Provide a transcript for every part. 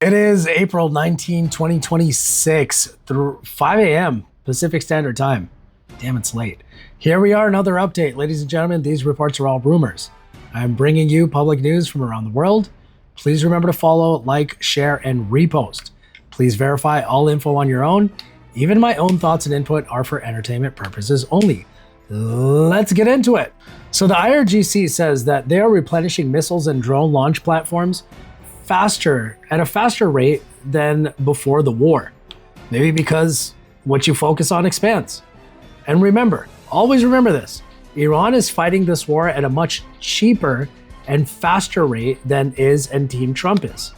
It is April 19, 2026, through 5 a.m. Pacific Standard Time. Damn, it's late. Here we are, another update. Ladies and gentlemen, these reports are all rumors. I'm bringing you public news from around the world. Please remember to follow, like, share, and repost. Please verify all info on your own. Even my own thoughts and input are for entertainment purposes only. Let's get into it. So the IRGC says that they are replenishing missiles and drone launch platforms at a faster rate than before the war. Maybe because what you focus on expands. And remember, always remember this, Iran is fighting this war at a much cheaper and faster rate than Team Trump is.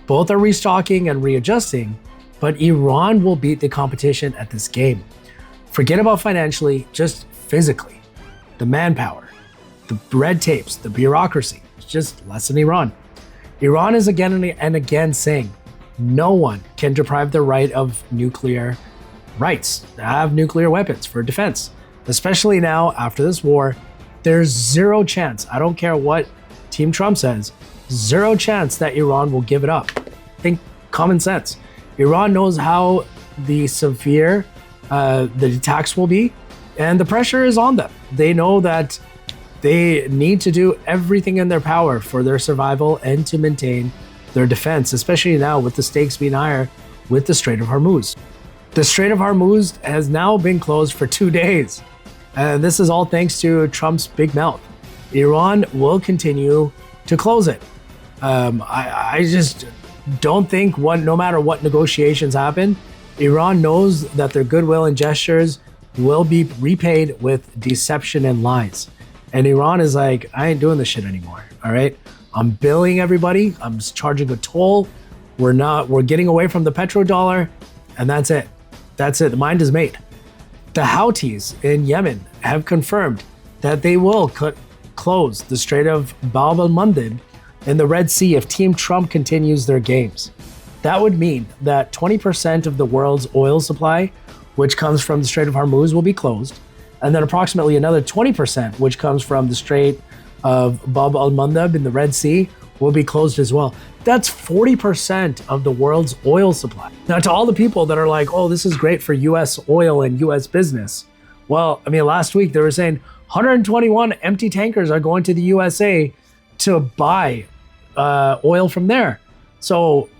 Both are restocking and readjusting, but Iran will beat the competition at this game. Forget about financially, just physically. The manpower, the red tapes, the bureaucracy, it's just less than Iran. Iran is again and again saying no one can deprive the right of nuclear rights to have nuclear weapons for defense. Especially now after this war, there's zero chance, I don't care what Team Trump says, zero chance that Iran will give it up. Think common sense. Iran knows how the severe the attacks will be, and the pressure is on them. They know that they need to do everything in their power for their survival and to maintain their defense, especially now with the stakes being higher with the Strait of Hormuz. The Strait of Hormuz has now been closed for 2 days. And this is all thanks to Trump's big mouth. Iran will continue to close it. I just don't think no matter what negotiations happen, Iran knows that their goodwill and gestures will be repaid with deception and lies. And Iran is like, I ain't doing this shit anymore, all right? I'm billing everybody, I'm charging a toll, we're getting away from the petrodollar, and that's it. That's it, the mind is made. The Houthis in Yemen have confirmed that they will close the Strait of Bab el-Mandeb in the Red Sea if Team Trump continues their games. That would mean that 20% of the world's oil supply, which comes from the Strait of Hormuz, will be closed, and then approximately another 20%, which comes from the Strait of Bab el-Mandeb in the Red Sea, will be closed as well. That's 40% of the world's oil supply. Now, to all the people that are like, oh, this is great for US oil and US business. Well, I mean, last week they were saying 121 empty tankers are going to the USA to buy oil from there. So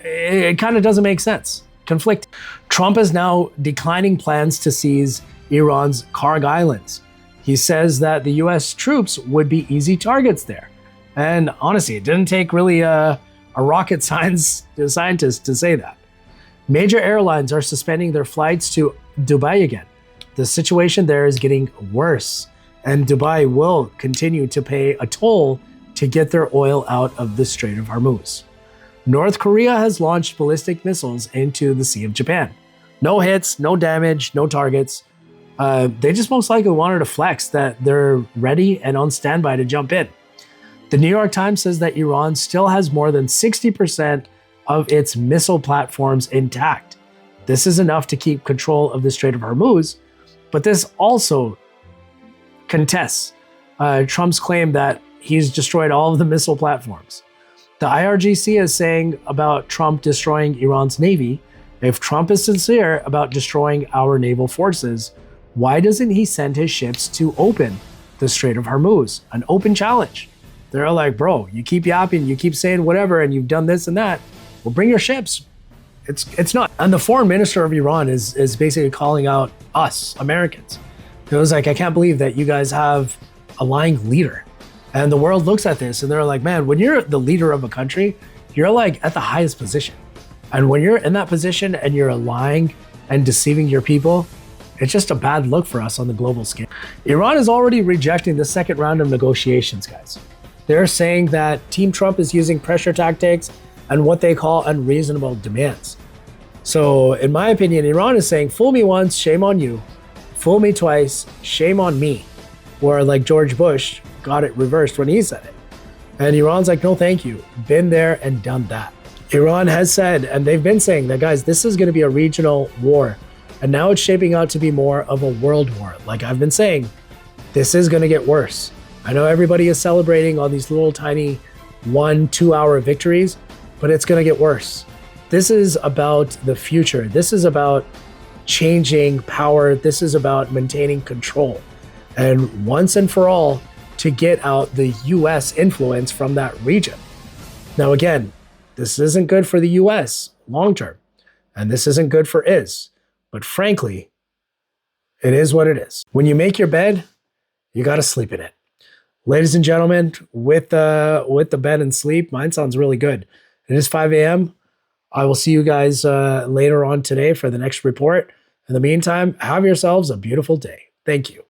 it kind of doesn't make sense. Conflict. Trump is now declining plans to seize Iran's Karg Islands. He says that the US troops would be easy targets there. And honestly, it didn't take really a rocket scientist to say that. Major airlines are suspending their flights to Dubai again. The situation there is getting worse, and Dubai will continue to pay a toll to get their oil out of the Strait of Hormuz. North Korea has launched ballistic missiles into the Sea of Japan. No hits, no damage, no targets. They just most likely wanted to flex that they're ready and on standby to jump in. The New York Times says that Iran still has more than 60% of its missile platforms intact. This is enough to keep control of the Strait of Hormuz, but this also contests Trump's claim that he's destroyed all of the missile platforms. The IRGC is saying about Trump destroying Iran's navy, if Trump is sincere about destroying our naval forces, why doesn't he send his ships to open the Strait of Hormuz? An open challenge. They're like, bro, you keep yapping, you keep saying whatever, and you've done this and that. Well, bring your ships. It's not. And the foreign minister of Iran is basically calling out us, Americans. It was like, I can't believe that you guys have a lying leader. And the world looks at this and they're like, man, when you're the leader of a country, you're like at the highest position. And when you're in that position and you're lying and deceiving your people, it's just a bad look for us on the global scale. Iran is already rejecting the second round of negotiations, guys. They're saying that Team Trump is using pressure tactics and what they call unreasonable demands. So in my opinion, Iran is saying, fool me once, shame on you. Fool me twice, shame on me. Or like George Bush got it reversed when he said it. And Iran's like, no, thank you. Been there and done that. Iran has said, and they've been saying that, guys, this is going to be a regional war. And now it's shaping out to be more of a world war. Like I've been saying, this is going to get worse. I know everybody is celebrating all these little tiny 1-2 hour victories, but it's going to get worse. This is about the future. This is about changing power. This is about maintaining control. And once and for all, to get out the US influence from that region. Now, again, this isn't good for the US long term, and this isn't good for IS. But frankly, it is what it is. When you make your bed, you got to sleep in it. Ladies and gentlemen, with the bed and sleep, mine sounds really good. It is 5 a.m. I will see you guys later on today for the next report. In the meantime, have yourselves a beautiful day. Thank you.